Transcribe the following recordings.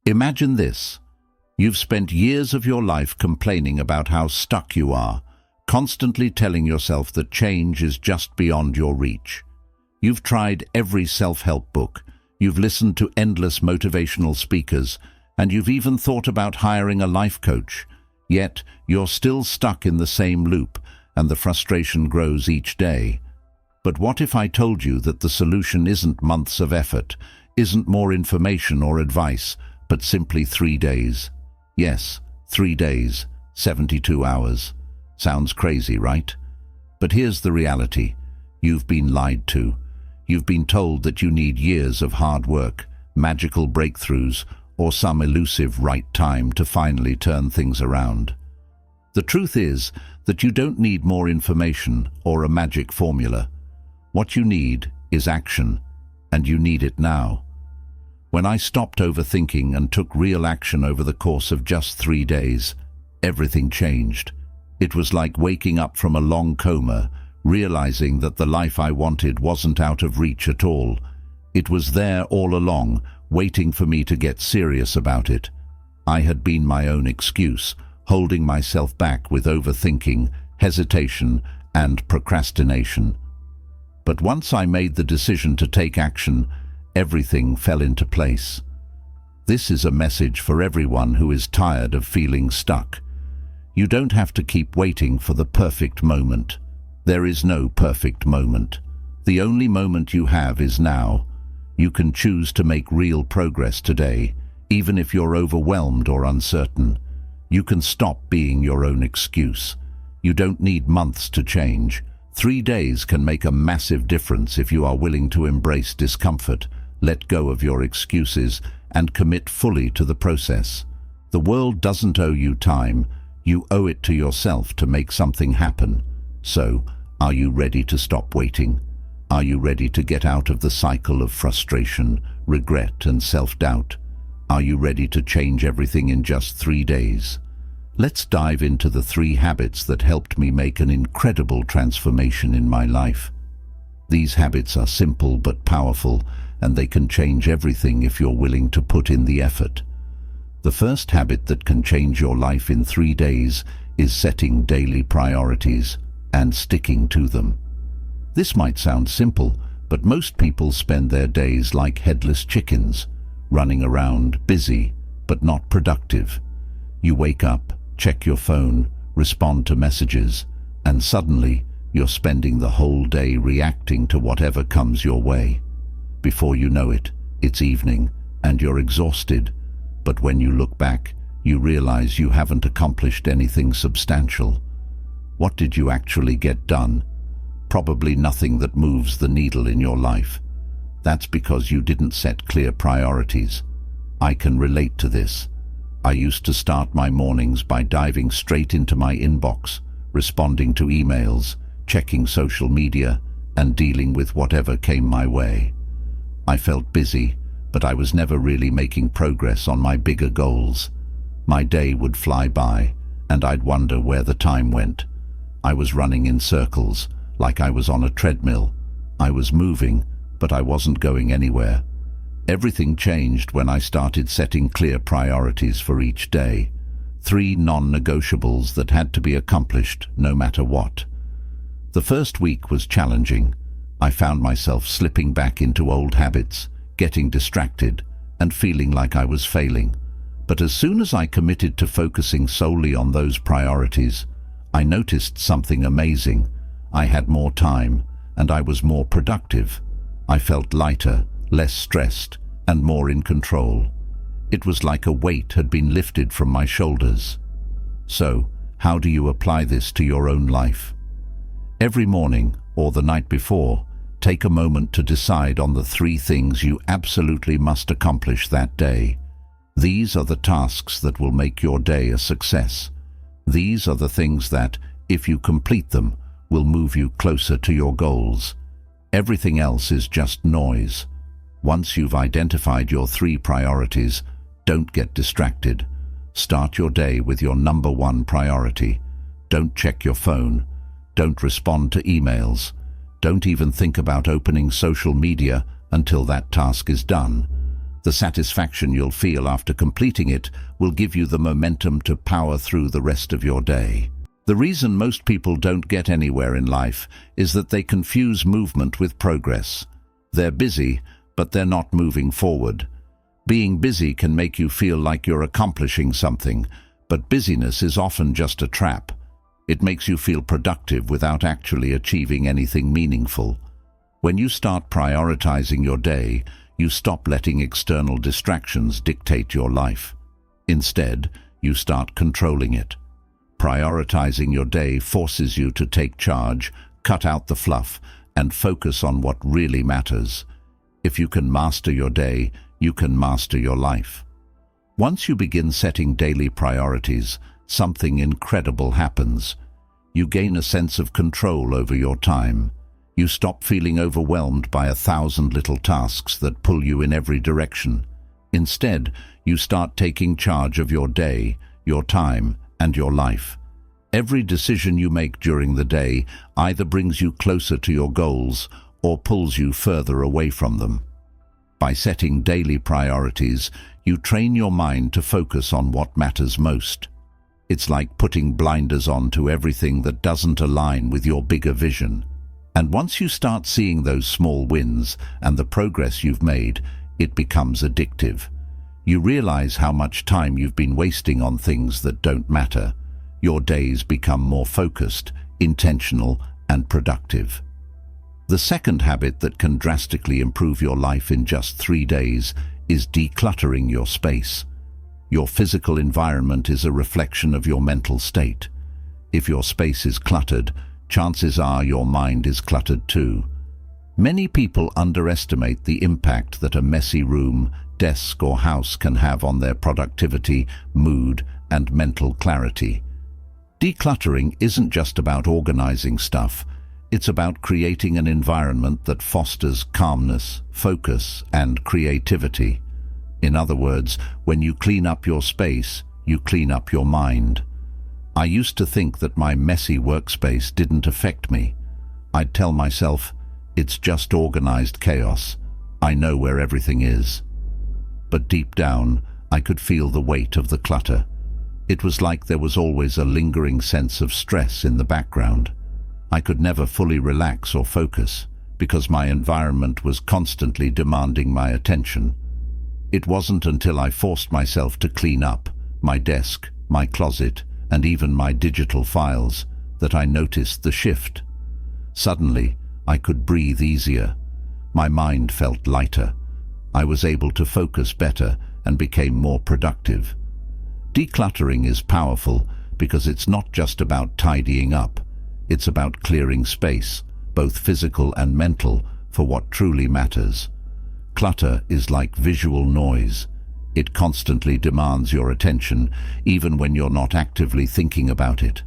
Imagine this. You've spent years of your life complaining about how stuck you are, constantly telling yourself that change is just beyond your reach. You've tried every self-help book, you've listened to endless motivational speakers, and you've even thought about hiring a life coach. Yet, you're still stuck in the same loop, and the frustration grows each day. But what if I told you that the solution isn't months of effort, isn't more information or advice, but simply 3 days? Yes, 3 days, 72 hours. Sounds crazy, right? But here's the reality. You've been lied to. You've been told that you need years of hard work, magical breakthroughs, or some elusive right time to finally turn things around. The truth is that you don't need more information or a magic formula. What you need is action, and you need it now. When I stopped overthinking and took real action over the course of just 3 days, everything changed. It was like waking up from a long coma, realizing that the life I wanted wasn't out of reach at all. It was there all along, waiting for me to get serious about it. I had been my own excuse, holding myself back with overthinking, hesitation, and procrastination. But once I made the decision to take action, everything fell into place. This is a message for everyone who is tired of feeling stuck. You don't have to keep waiting for the perfect moment. There is no perfect moment. The only moment you have is now. You can choose to make real progress today, even if you're overwhelmed or uncertain. You can stop being your own excuse. You don't need months to change. 3 days can make a massive difference if you are willing to embrace discomfort, let go of your excuses, and commit fully to the process. The world doesn't owe you time. You owe it to yourself to make something happen. So, are you ready to stop waiting? Are you ready to get out of the cycle of frustration, regret, and self-doubt? Are you ready to change everything in just 3 days? Let's dive into the 3 habits that helped me make an incredible transformation in my life. These habits are simple but powerful, and they can change everything if you're willing to put in the effort. The first habit that can change your life in 3 days is setting daily priorities and sticking to them. This might sound simple, but most people spend their days like headless chickens, running around, busy, but not productive. You wake up, check your phone, respond to messages, and suddenly you're spending the whole day reacting to whatever comes your way. Before you know it, it's evening, and you're exhausted. But when you look back, you realize you haven't accomplished anything substantial. What did you actually get done? Probably nothing that moves the needle in your life. That's because you didn't set clear priorities. I can relate to this. I used to start my mornings by diving straight into my inbox, responding to emails, checking social media, and dealing with whatever came my way. I felt busy, but I was never really making progress on my bigger goals. My day would fly by, and I'd wonder where the time went. I was running in circles, like I was on a treadmill. I was moving, but I wasn't going anywhere. Everything changed when I started setting clear priorities for each day. 3 non-negotiables that had to be accomplished no matter what. The first week was challenging. I found myself slipping back into old habits, getting distracted, and feeling like I was failing. But as soon as I committed to focusing solely on those priorities, I noticed something amazing. I had more time, and I was more productive. I felt lighter, less stressed, and more in control. It was like a weight had been lifted from my shoulders. So, how do you apply this to your own life? Every morning, or the night before, take a moment to decide on the 3 things you absolutely must accomplish that day. These are the tasks that will make your day a success. These are the things that, if you complete them, will move you closer to your goals. Everything else is just noise. Once you've identified your 3 priorities, don't get distracted. Start your day with your number 1 priority. Don't check your phone. Don't respond to emails. Don't even think about opening social media until that task is done. The satisfaction you'll feel after completing it will give you the momentum to power through the rest of your day. The reason most people don't get anywhere in life is that they confuse movement with progress. They're busy, but they're not moving forward. Being busy can make you feel like you're accomplishing something, but busyness is often just a trap. It makes you feel productive without actually achieving anything meaningful. When you start prioritizing your day, you stop letting external distractions dictate your life. Instead, you start controlling it. Prioritizing your day forces you to take charge, cut out the fluff, and focus on what really matters. If you can master your day, you can master your life. Once you begin setting daily priorities, something incredible happens. You gain a sense of control over your time. You stop feeling overwhelmed by 1,000 little tasks that pull you in every direction. Instead, you start taking charge of your day, your time, and your life. Every decision you make during the day either brings you closer to your goals or pulls you further away from them. By setting daily priorities, you train your mind to focus on what matters most. It's like putting blinders on to everything that doesn't align with your bigger vision. And once you start seeing those small wins and the progress you've made, it becomes addictive. You realize how much time you've been wasting on things that don't matter. Your days become more focused, intentional, and productive. The second habit that can drastically improve your life in just 3 days is decluttering your space. Your physical environment is a reflection of your mental state. If your space is cluttered, chances are your mind is cluttered too. Many people underestimate the impact that a messy room, desk, or house can have on their productivity, mood, and mental clarity. Decluttering isn't just about organizing stuff. It's about creating an environment that fosters calmness, focus, and creativity. In other words, when you clean up your space, you clean up your mind. I used to think that my messy workspace didn't affect me. I'd tell myself, it's just organized chaos. I know where everything is. But deep down, I could feel the weight of the clutter. It was like there was always a lingering sense of stress in the background. I could never fully relax or focus because my environment was constantly demanding my attention. It wasn't until I forced myself to clean up my desk, my closet, and even my digital files that I noticed the shift. Suddenly, I could breathe easier. My mind felt lighter. I was able to focus better and became more productive. Decluttering is powerful because it's not just about tidying up. It's about clearing space, both physical and mental, for what truly matters. Clutter is like visual noise. It constantly demands your attention, even when you're not actively thinking about it.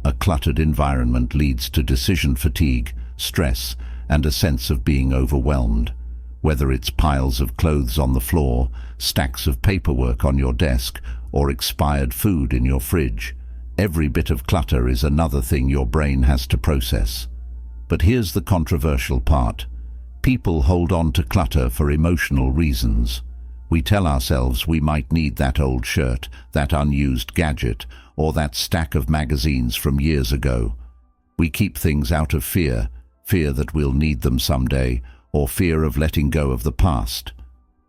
A cluttered environment leads to decision fatigue, stress, and a sense of being overwhelmed. Whether it's piles of clothes on the floor, stacks of paperwork on your desk, or expired food in your fridge, every bit of clutter is another thing your brain has to process. But here's the controversial part. People hold on to clutter for emotional reasons. We tell ourselves we might need that old shirt, that unused gadget, or that stack of magazines from years ago. We keep things out of fear that we'll need them someday, or fear of letting go of the past.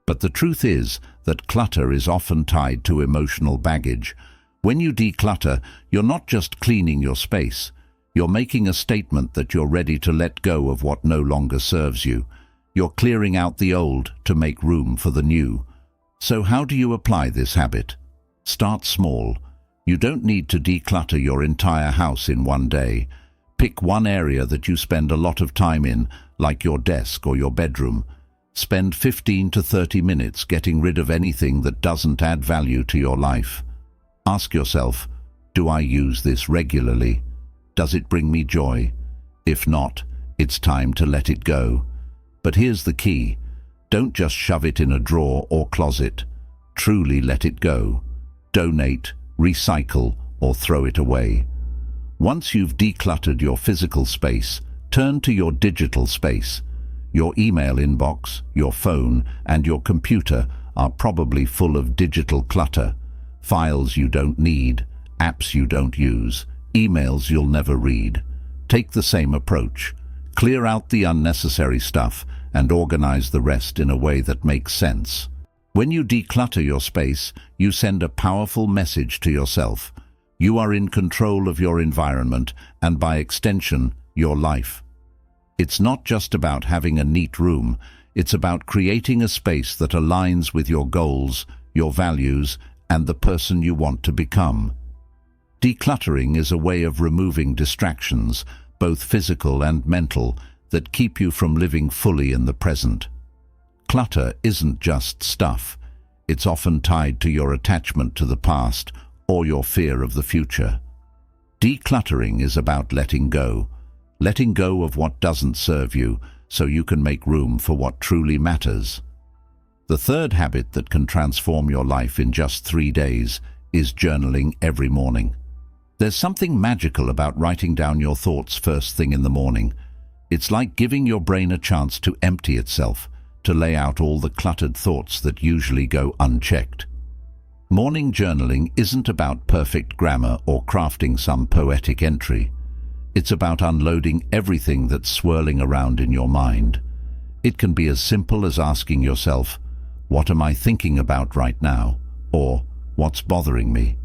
But the truth is that clutter is often tied to emotional baggage. When you declutter, you're not just cleaning your space. You're making a statement that you're ready to let go of what no longer serves you. You're clearing out the old to make room for the new. So how do you apply this habit? Start small. You don't need to declutter your entire house in one day. Pick one area that you spend a lot of time in, like your desk or your bedroom. Spend 15 to 30 minutes getting rid of anything that doesn't add value to your life. Ask yourself, do I use this regularly? Does it bring me joy? If not, it's time to let it go. But here's the key. Don't just shove it in a drawer or closet. Truly let it go. Donate, recycle, or throw it away. Once you've decluttered your physical space, turn to your digital space. Your email inbox, your phone, and your computer are probably full of digital clutter, files you don't need, apps you don't use, emails you'll never read. Take the same approach. Clear out the unnecessary stuff and organize the rest in a way that makes sense. When you declutter your space, you send a powerful message to yourself. You are in control of your environment and, by extension, your life. It's not just about having a neat room, it's about creating a space that aligns with your goals, your values, and the person you want to become. Decluttering is a way of removing distractions, both physical and mental, that keep you from living fully in the present. Clutter isn't just stuff. It's often tied to your attachment to the past or your fear of the future. Decluttering is about letting go of what doesn't serve you so you can make room for what truly matters. The third habit that can transform your life in just 3 days is journaling every morning. There's something magical about writing down your thoughts first thing in the morning. It's like giving your brain a chance to empty itself, to lay out all the cluttered thoughts that usually go unchecked. Morning journaling isn't about perfect grammar or crafting some poetic entry. It's about unloading everything that's swirling around in your mind. It can be as simple as asking yourself, "What am I thinking about right now?" or "What's bothering me?"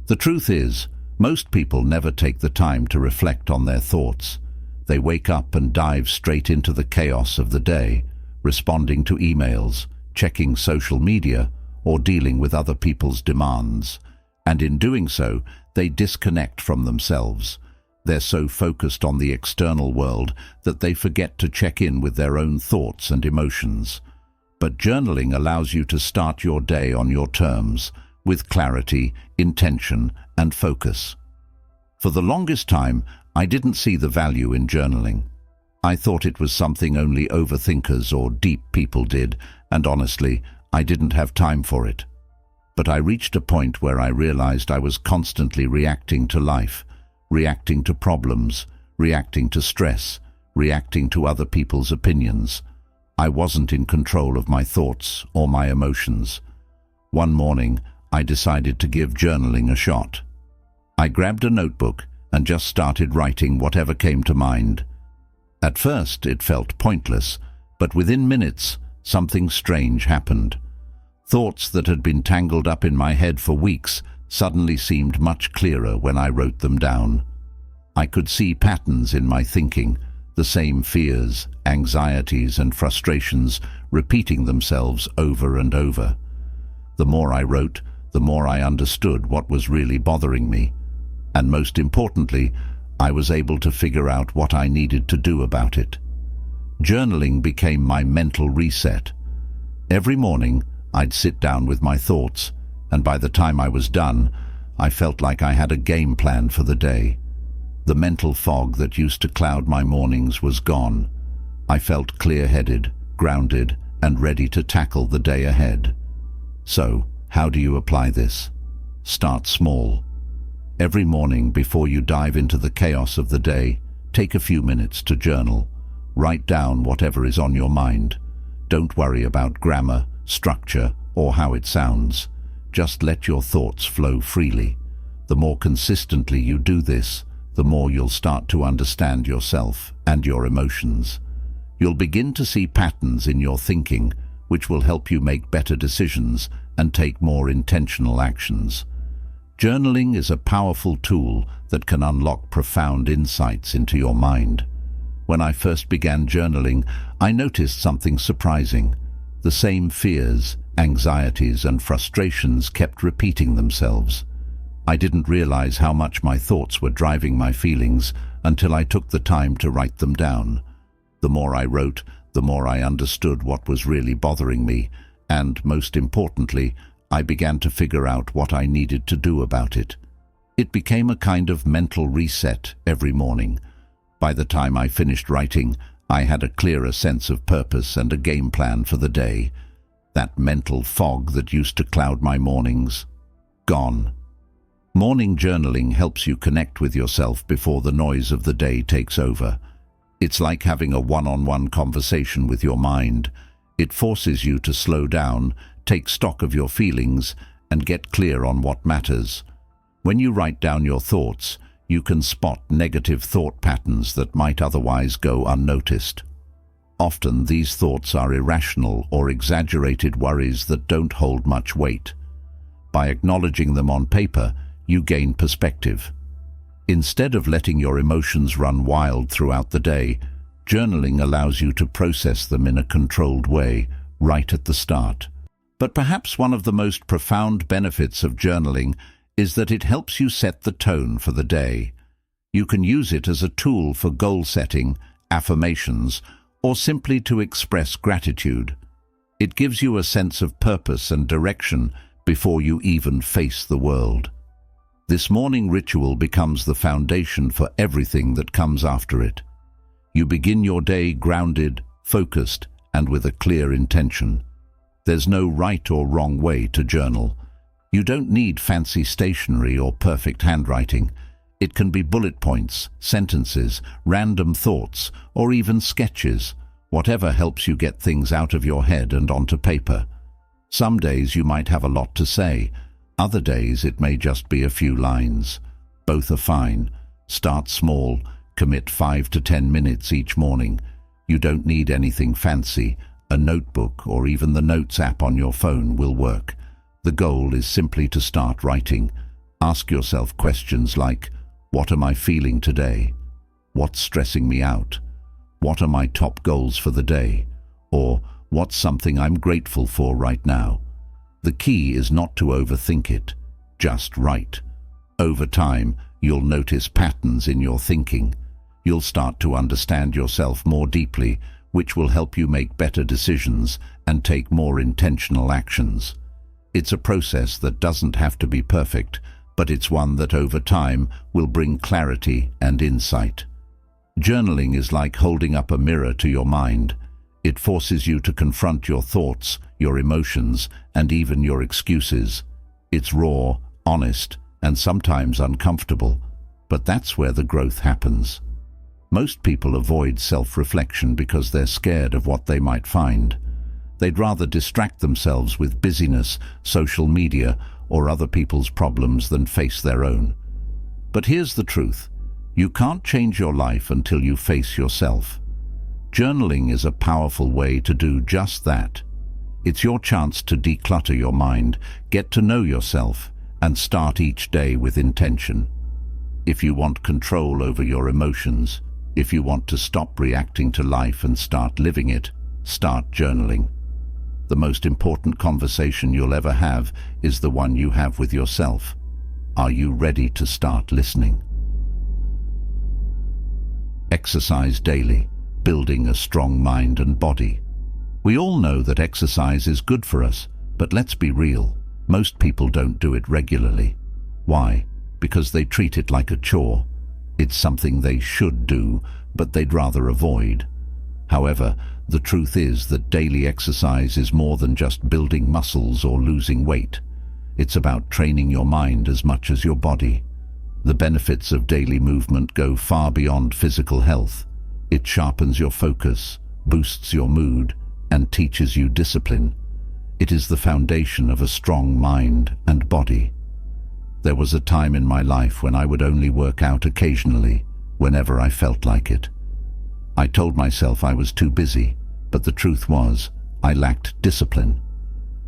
The truth is, most people never take the time to reflect on their thoughts. They wake up and dive straight into the chaos of the day, responding to emails, checking social media, or dealing with other people's demands. And in doing so, they disconnect from themselves. They're so focused on the external world that they forget to check in with their own thoughts and emotions. But journaling allows you to start your day on your terms, with clarity, intention, and focus. For the longest time, I didn't see the value in journaling. I thought it was something only overthinkers or deep people did, and honestly, I didn't have time for it. But I reached a point where I realized I was constantly reacting to life, reacting to problems, reacting to stress, reacting to other people's opinions. I wasn't in control of my thoughts or my emotions. One morning, I decided to give journaling a shot. I grabbed a notebook and just started writing whatever came to mind. At first, it felt pointless, but within minutes, something strange happened. Thoughts that had been tangled up in my head for weeks suddenly seemed much clearer when I wrote them down. I could see patterns in my thinking, the same fears, anxieties, and frustrations repeating themselves over and over. The more I wrote, the more I understood what was really bothering me. And most importantly, I was able to figure out what I needed to do about it. Journaling became my mental reset. Every morning, I'd sit down with my thoughts, and by the time I was done, I felt like I had a game plan for the day. The mental fog that used to cloud my mornings was gone. I felt clear-headed, grounded, and ready to tackle the day ahead. So, how do you apply this? Start small. Every morning before you dive into the chaos of the day, take a few minutes to journal. Write down whatever is on your mind. Don't worry about grammar, structure, or how it sounds. Just let your thoughts flow freely. The more consistently you do this, the more you'll start to understand yourself and your emotions. You'll begin to see patterns in your thinking, which will help you make better decisions and take more intentional actions. Journaling is a powerful tool that can unlock profound insights into your mind. When I first began journaling, I noticed something surprising. The same fears, anxieties, and frustrations kept repeating themselves. I didn't realize how much my thoughts were driving my feelings until I took the time to write them down. The more I wrote, the more I understood what was really bothering me, and, most importantly, I began to figure out what I needed to do about it. It became a kind of mental reset every morning. By the time I finished writing, I had a clearer sense of purpose and a game plan for the day. That mental fog that used to cloud my mornings, gone. Morning journaling helps you connect with yourself before the noise of the day takes over. It's like having a one-on-one conversation with your mind. It forces you to slow down, take stock of your feelings, and get clear on what matters. When you write down your thoughts, you can spot negative thought patterns that might otherwise go unnoticed. Often these thoughts are irrational or exaggerated worries that don't hold much weight. By acknowledging them on paper, you gain perspective. Instead of letting your emotions run wild throughout the day, journaling allows you to process them in a controlled way, right at the start. But perhaps one of the most profound benefits of journaling is that it helps you set the tone for the day. You can use it as a tool for goal setting, affirmations, or simply to express gratitude. It gives you a sense of purpose and direction before you even face the world. This morning ritual becomes the foundation for everything that comes after it. You begin your day grounded, focused, and with a clear intention. There's no right or wrong way to journal. You don't need fancy stationery or perfect handwriting. It can be bullet points, sentences, random thoughts, or even sketches, whatever helps you get things out of your head and onto paper. Some days you might have a lot to say. Other days it may just be a few lines. Both are fine. Start small. Commit 5 to 10 minutes each morning. You don't need anything fancy. A notebook or even the Notes app on your phone will work. The goal is simply to start writing. Ask yourself questions like, what am I feeling today? What's stressing me out? What are my top goals for the day? Or, what's something I'm grateful for right now? The key is not to overthink it. Just write. Over time, you'll notice patterns in your thinking. You'll start to understand yourself more deeply, which will help you make better decisions and take more intentional actions. It's a process that doesn't have to be perfect, but it's one that over time will bring clarity and insight. Journaling is like holding up a mirror to your mind. It forces you to confront your thoughts, your emotions, and even your excuses. It's raw, honest, and sometimes uncomfortable, but that's where the growth happens. Most people avoid self-reflection because they're scared of what they might find. They'd rather distract themselves with busyness, social media, or other people's problems than face their own. But here's the truth. You can't change your life until you face yourself. Journaling is a powerful way to do just that. It's your chance to declutter your mind, get to know yourself, and start each day with intention. If you want control over your emotions, if you want to stop reacting to life and start living it, start journaling. The most important conversation you'll ever have is the one you have with yourself. Are you ready to start listening? Exercise daily, building a strong mind and body. We all know that exercise is good for us, but let's be real. Most people don't do it regularly. Why? Because they treat it like a chore. It's something they should do, but they'd rather avoid. However, the truth is that daily exercise is more than just building muscles or losing weight. It's about training your mind as much as your body. The benefits of daily movement go far beyond physical health. It sharpens your focus, boosts your mood, and teaches you discipline. It is the foundation of a strong mind and body. There was a time in my life when I would only work out occasionally, whenever I felt like it. I told myself I was too busy, but the truth was, I lacked discipline.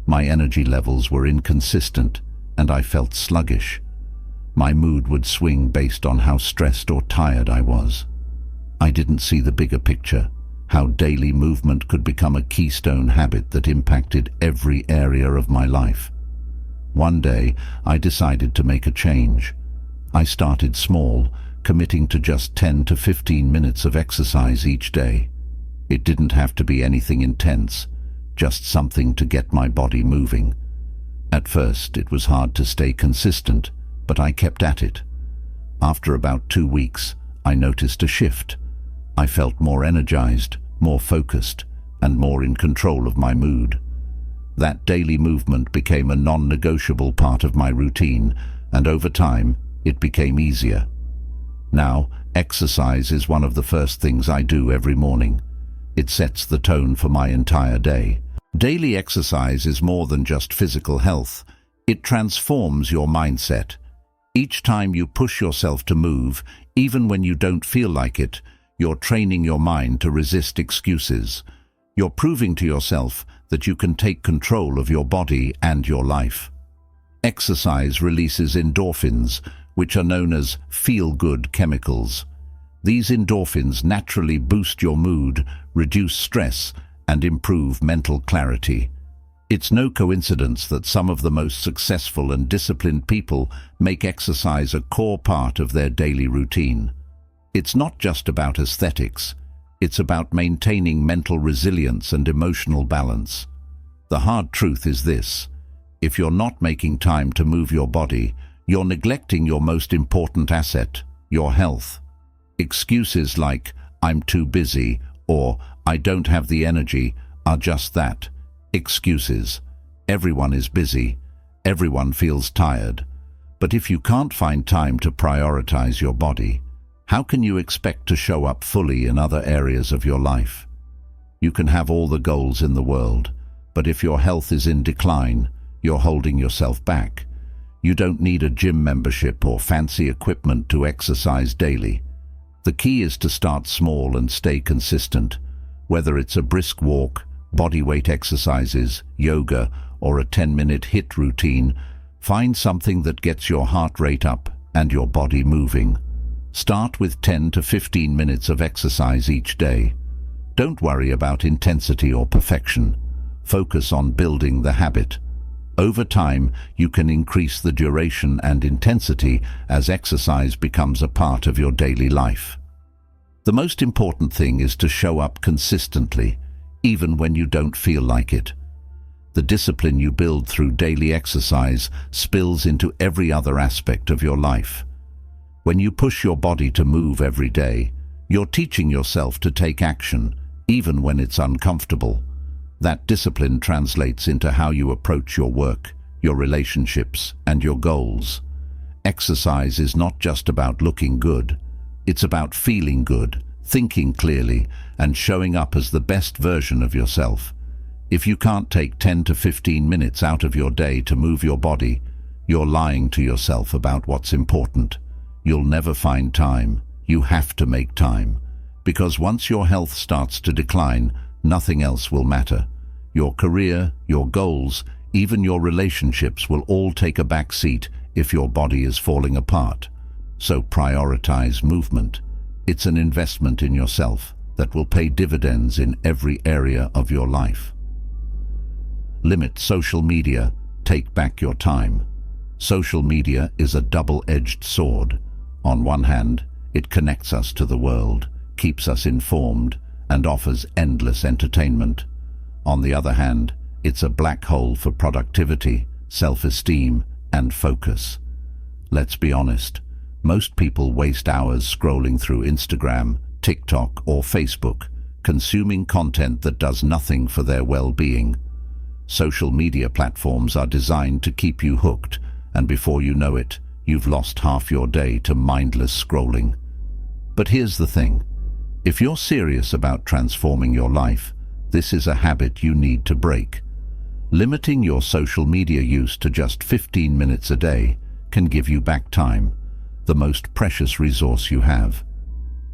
My energy levels were inconsistent, and I felt sluggish. My mood would swing based on how stressed or tired I was. I didn't see the bigger picture, how daily movement could become a keystone habit that impacted every area of my life. One day, I decided to make a change. I started small, committing to just 10 to 15 minutes of exercise each day. It didn't have to be anything intense, just something to get my body moving. At first, it was hard to stay consistent, but I kept at it. After about 2 weeks, I noticed a shift. I felt more energized, more focused, and more in control of my mood. That daily movement became a non-negotiable part of my routine, and over time, it became easier. Now, exercise is one of the first things I do every morning. It sets the tone for my entire day. Daily exercise is more than just physical health. It transforms your mindset. Each time you push yourself to move, even when you don't feel like it, you're training your mind to resist excuses. You're proving to yourself that you can take control of your body and your life. Exercise releases endorphins, which are known as feel-good chemicals. These endorphins naturally boost your mood, reduce stress, and improve mental clarity. It's no coincidence that some of the most successful and disciplined people make exercise a core part of their daily routine. It's not just about aesthetics. It's about maintaining mental resilience and emotional balance. The hard truth is this: if you're not making time to move your body, you're neglecting your most important asset, your health. Excuses like, "I'm too busy," or "I don't have the energy," are just that, excuses. Everyone is busy. Everyone feels tired. But if you can't find time to prioritize your body, how can you expect to show up fully in other areas of your life? You can have all the goals in the world, but if your health is in decline, you're holding yourself back. You don't need a gym membership or fancy equipment to exercise daily. The key is to start small and stay consistent. Whether it's a brisk walk, bodyweight exercises, yoga, or a 10-minute HIIT routine, find something that gets your heart rate up and your body moving. Start with 10 to 15 minutes of exercise each day. Don't worry about intensity or perfection. Focus on building the habit. Over time, you can increase the duration and intensity as exercise becomes a part of your daily life. The most important thing is to show up consistently, even when you don't feel like it. The discipline you build through daily exercise spills into every other aspect of your life. When you push your body to move every day, you're teaching yourself to take action, even when it's uncomfortable. That discipline translates into how you approach your work, your relationships, and your goals. Exercise is not just about looking good. It's about feeling good, thinking clearly, and showing up as the best version of yourself. If you can't take 10 to 15 minutes out of your day to move your body, you're lying to yourself about what's important. You'll never find time. You have to make time. Because once your health starts to decline, nothing else will matter. Your career, your goals, even your relationships will all take a back seat if your body is falling apart. So prioritize movement. It's an investment in yourself that will pay dividends in every area of your life. Limit social media. Take back your time. Social media is a double-edged sword. On one hand, it connects us to the world, keeps us informed, and offers endless entertainment. On the other hand, it's a black hole for productivity, self-esteem, and focus. Let's be honest, most people waste hours scrolling through Instagram, TikTok, or Facebook, consuming content that does nothing for their well-being. Social media platforms are designed to keep you hooked, and before you know it, you've lost half your day to mindless scrolling. But here's the thing. If you're serious about transforming your life, this is a habit you need to break. Limiting your social media use to just 15 minutes a day can give you back time, the most precious resource you have.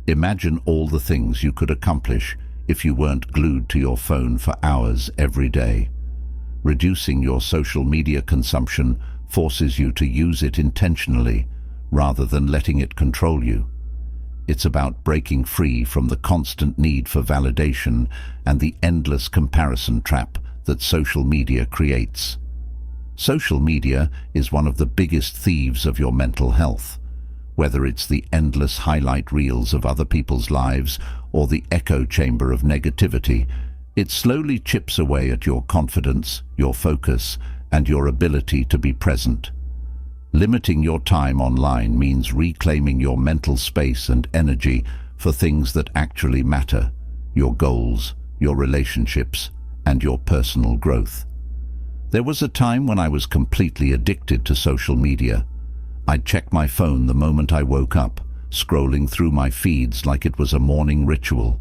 Imagine all the things you could accomplish if you weren't glued to your phone for hours every day. Reducing your social media consumption forces you to use it intentionally, rather than letting it control you. It's about breaking free from the constant need for validation and the endless comparison trap that social media creates. Social media is one of the biggest thieves of your mental health. Whether it's the endless highlight reels of other people's lives or the echo chamber of negativity, it slowly chips away at your confidence, your focus, and your ability to be present. Limiting your time online means reclaiming your mental space and energy for things that actually matter: your goals, your relationships, and your personal growth. There was a time when I was completely addicted to social media. I'd check my phone the moment I woke up, scrolling through my feeds like it was a morning ritual.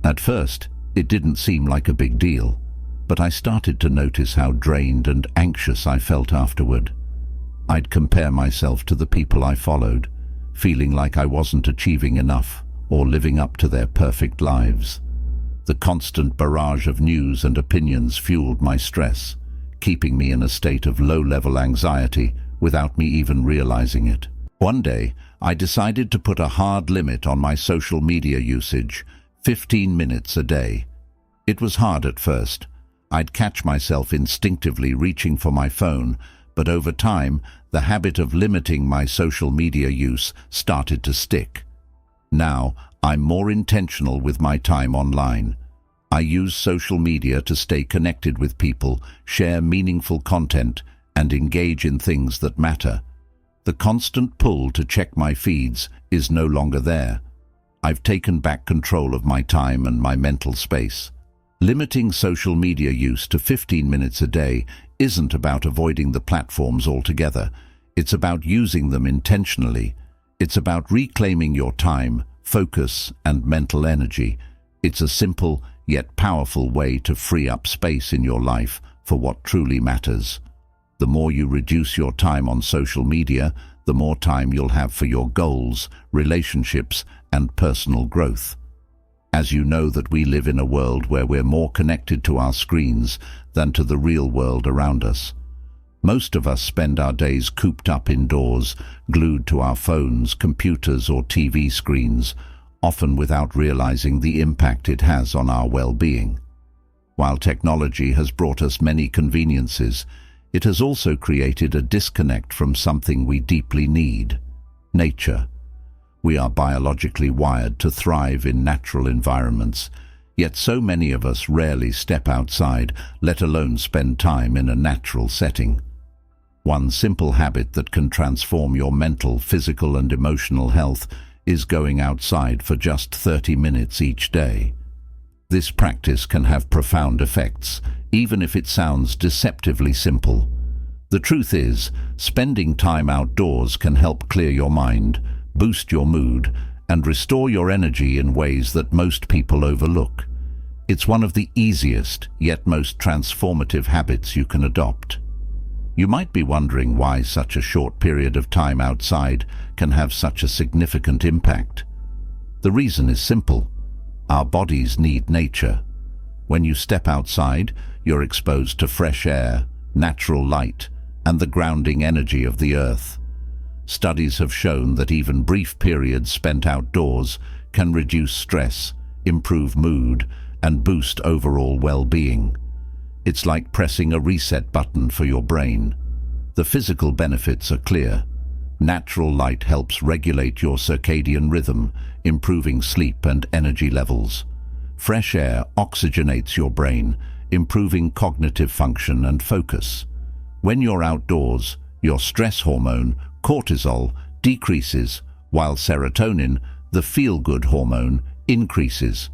At first, it didn't seem like a big deal. but I started to notice how drained and anxious I felt afterward. I'd compare myself to the people I followed, feeling like I wasn't achieving enough or living up to their perfect lives. The constant barrage of news and opinions fueled my stress, keeping me in a state of low-level anxiety without me even realizing it. One day, I decided to put a hard limit on my social media usage, 15 minutes a day. It was hard at first. I'd catch myself instinctively reaching for my phone, but over time, the habit of limiting my social media use started to stick. Now, I'm more intentional with my time online. I use social media to stay connected with people, share meaningful content, and engage in things that matter. The constant pull to check my feeds is no longer there. I've taken back control of my time and my mental space. Limiting social media use to 15 minutes a day isn't about avoiding the platforms altogether. It's about using them intentionally. It's about reclaiming your time, focus, and mental energy. It's a simple yet powerful way to free up space in your life for what truly matters. The more you reduce your time on social media, the more time you'll have for your goals, relationships, and personal growth. As you know that we live in a world where we're more connected to our screens than to the real world around us. Most of us spend our days cooped up indoors, glued to our phones, computers, or TV screens, often without realizing the impact it has on our well-being. While technology has brought us many conveniences, it has also created a disconnect from something we deeply need: nature. We are biologically wired to thrive in natural environments, yet so many of us rarely step outside, let alone spend time in a natural setting. One simple habit that can transform your mental, physical, and emotional health is going outside for just 30 minutes each day. This practice can have profound effects, even if it sounds deceptively simple. The truth is, spending time outdoors can help clear your mind, boost your mood, and restore your energy in ways that most people overlook. It's one of the easiest, yet most transformative habits you can adopt. You might be wondering why such a short period of time outside can have such a significant impact. The reason is simple. Our bodies need nature. When you step outside, you're exposed to fresh air, natural light, and the grounding energy of the earth. Studies have shown that even brief periods spent outdoors can reduce stress, improve mood, and boost overall well-being. It's like pressing a reset button for your brain. The physical benefits are clear. Natural light helps regulate your circadian rhythm, improving sleep and energy levels. Fresh air oxygenates your brain, improving cognitive function and focus. When you're outdoors, your stress hormone, cortisol, decreases, while serotonin, the feel-good hormone, increases.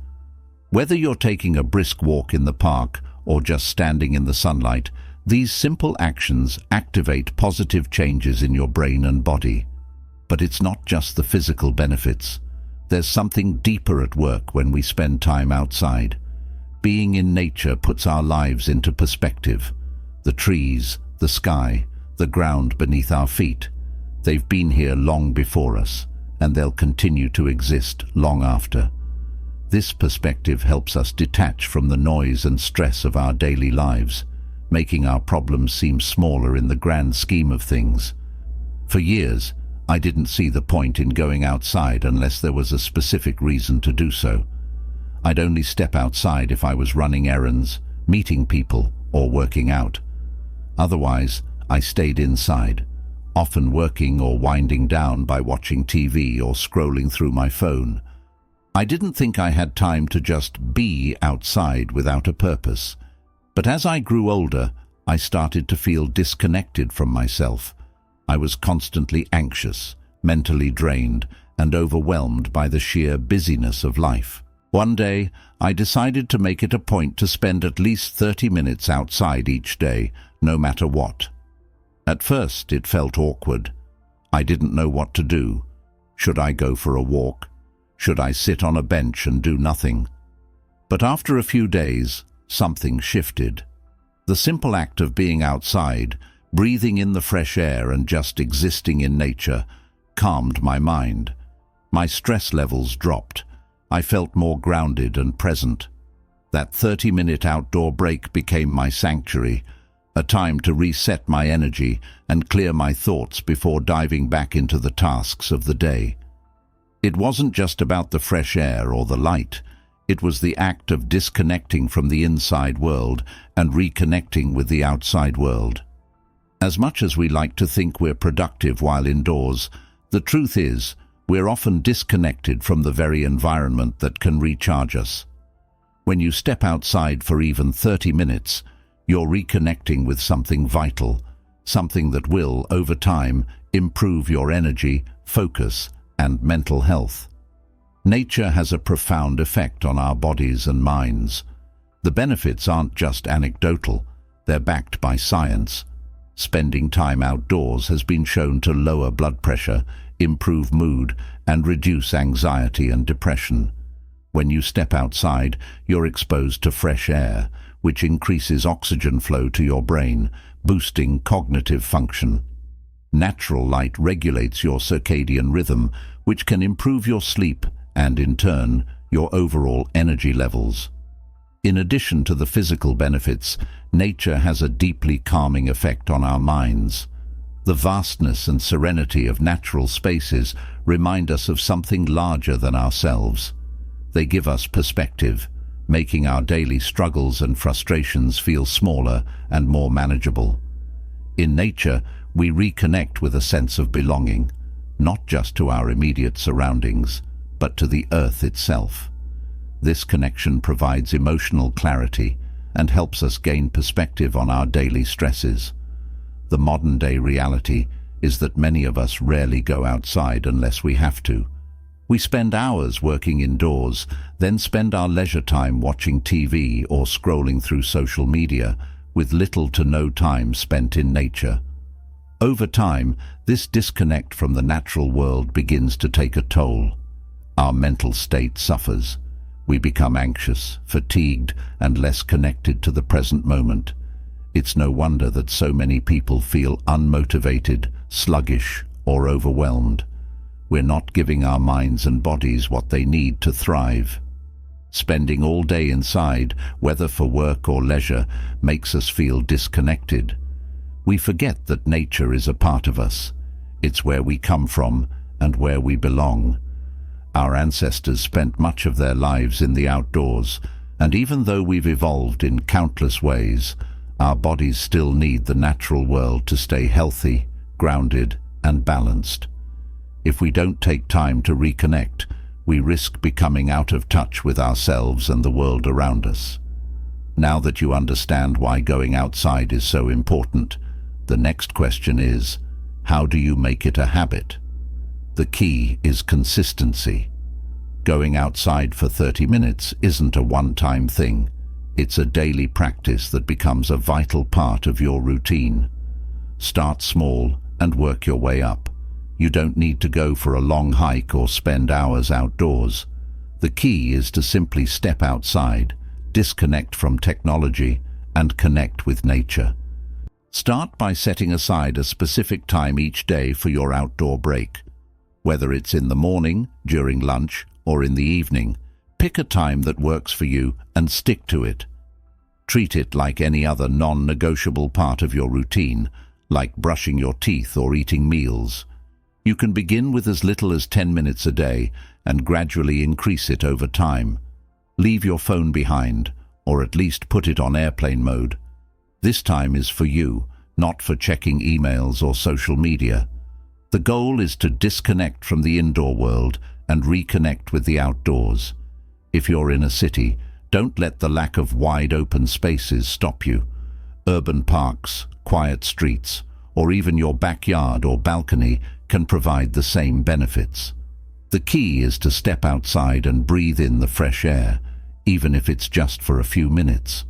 Whether you're taking a brisk walk in the park or just standing in the sunlight, these simple actions activate positive changes in your brain and body. But it's not just the physical benefits. There's something deeper at work when we spend time outside. Being in nature puts our lives into perspective. The trees, the sky, the ground beneath our feet. They've been here long before us, and they'll continue to exist long after. This perspective helps us detach from the noise and stress of our daily lives, making our problems seem smaller in the grand scheme of things. For years, I didn't see the point in going outside unless there was a specific reason to do so. I'd only step outside if I was running errands, meeting people, or working out. Otherwise, I stayed inside, often working or winding down by watching TV or scrolling through my phone. I didn't think I had time to just be outside without a purpose. But as I grew older, I started to feel disconnected from myself. I was constantly anxious, mentally drained, and overwhelmed by the sheer busyness of life. One day, I decided to make it a point to spend at least 30 minutes outside each day, no matter what. At first, it felt awkward. I didn't know what to do. Should I go for a walk? Should I sit on a bench and do nothing? But after a few days, something shifted. The simple act of being outside, breathing in the fresh air and just existing in nature, calmed my mind. My stress levels dropped. I felt more grounded and present. That 30-minute outdoor break became my sanctuary, a time to reset my energy and clear my thoughts before diving back into the tasks of the day. It wasn't just about the fresh air or the light. It was the act of disconnecting from the inside world and reconnecting with the outside world. As much as we like to think we're productive while indoors, the truth is, we're often disconnected from the very environment that can recharge us. When you step outside for even 30 minutes, you're reconnecting with something vital, something that will, over time, improve your energy, focus, and mental health. Nature has a profound effect on our bodies and minds. The benefits aren't just anecdotal, they're backed by science. Spending time outdoors has been shown to lower blood pressure, improve mood, and reduce anxiety and depression. When you step outside, you're exposed to fresh air, which increases oxygen flow to your brain, boosting cognitive function. Natural light regulates your circadian rhythm, which can improve your sleep and, in turn, your overall energy levels. In addition to the physical benefits, nature has a deeply calming effect on our minds. The vastness and serenity of natural spaces remind us of something larger than ourselves. They give us perspective, making our daily struggles and frustrations feel smaller and more manageable. In nature, we reconnect with a sense of belonging, not just to our immediate surroundings, but to the earth itself. This connection provides emotional clarity and helps us gain perspective on our daily stresses. The modern-day reality is that many of us rarely go outside unless we have to. We spend hours working indoors, then spend our leisure time watching TV or scrolling through social media, with little to no time spent in nature. Over time, this disconnect from the natural world begins to take a toll. Our mental state suffers. We become anxious, fatigued, and less connected to the present moment. It's no wonder that so many people feel unmotivated, sluggish, or overwhelmed. We're not giving our minds and bodies what they need to thrive. Spending all day inside, whether for work or leisure, makes us feel disconnected. We forget that nature is a part of us. It's where we come from and where we belong. Our ancestors spent much of their lives in the outdoors, and even though we've evolved in countless ways, our bodies still need the natural world to stay healthy, grounded, and balanced. If we don't take time to reconnect, we risk becoming out of touch with ourselves and the world around us. Now that you understand why going outside is so important, the next question is, how do you make it a habit? The key is consistency. Going outside for 30 minutes isn't a one-time thing. It's a daily practice that becomes a vital part of your routine. Start small and work your way up. You don't need to go for a long hike or spend hours outdoors. The key is to simply step outside, disconnect from technology, and connect with nature. Start by setting aside a specific time each day for your outdoor break. Whether it's in the morning, during lunch, or in the evening, pick a time that works for you and stick to it. Treat it like any other non-negotiable part of your routine, like brushing your teeth or eating meals. You can begin with as little as 10 minutes a day and gradually increase it over time. Leave your phone behind, or at least put it on airplane mode. This time is for you, not for checking emails or social media. The goal is to disconnect from the indoor world and reconnect with the outdoors. If you're in a city, don't let the lack of wide open spaces stop you. Urban parks, quiet streets, or even your backyard or balcony can provide the same benefits. The key is to step outside and breathe in the fresh air, even if it's just for a few minutes.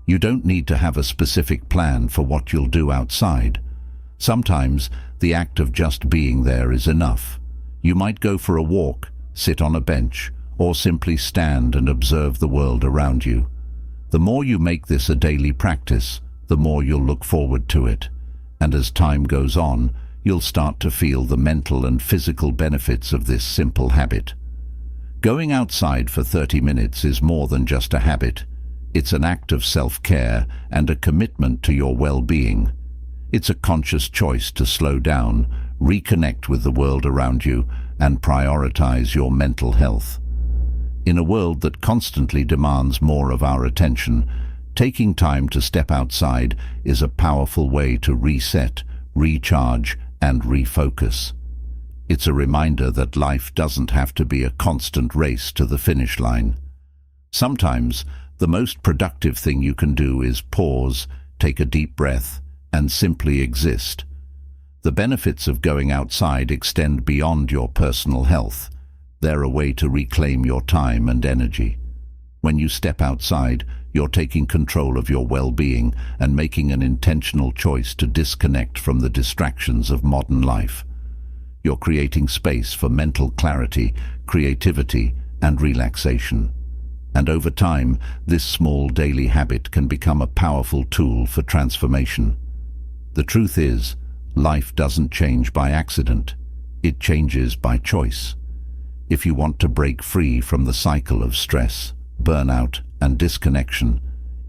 You don't need to have a specific plan for what you'll do outside. Sometimes the act of just being there is enough. You might go for a walk, sit on a bench, or simply stand and observe the world around you. The more you make this a daily practice, the more you'll look forward to it. And as time goes on, you'll start to feel the mental and physical benefits of this simple habit. Going outside for 30 minutes is more than just a habit. It's an act of self-care and a commitment to your well-being. It's a conscious choice to slow down, reconnect with the world around you, and prioritize your mental health. In a world that constantly demands more of our attention, taking time to step outside is a powerful way to reset, recharge, and refocus. It's a reminder that life doesn't have to be a constant race to the finish line. Sometimes, the most productive thing you can do is pause, take a deep breath, and simply exist. The benefits of going outside extend beyond your personal health. They're a way to reclaim your time and energy. When you step outside, you're taking control of your well-being and making an intentional choice to disconnect from the distractions of modern life. You're creating space for mental clarity, creativity, and relaxation. And over time, this small daily habit can become a powerful tool for transformation. The truth is, life doesn't change by accident. It changes by choice. If you want to break free from the cycle of stress, burnout, and disconnection,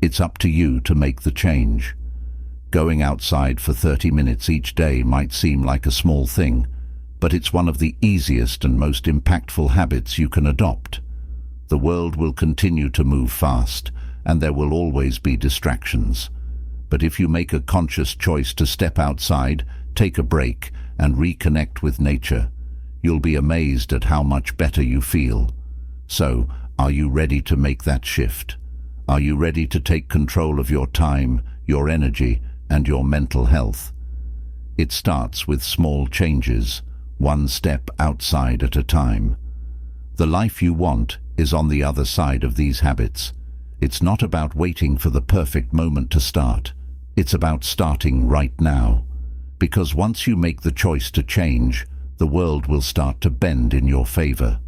it's up to you to make the change. Going outside for 30 minutes each day might seem like a small thing, but it's one of the easiest and most impactful habits you can adopt. The world will continue to move fast, and there will always be distractions. But if you make a conscious choice to step outside, take a break, and reconnect with nature, you'll be amazed at how much better you feel. So, are you ready to make that shift? Are you ready to take control of your time, your energy, and your mental health? It starts with small changes, one step outside at a time. The life you want is on the other side of these habits. It's not about waiting for the perfect moment to start. It's about starting right now. Because once you make the choice to change, the world will start to bend in your favor.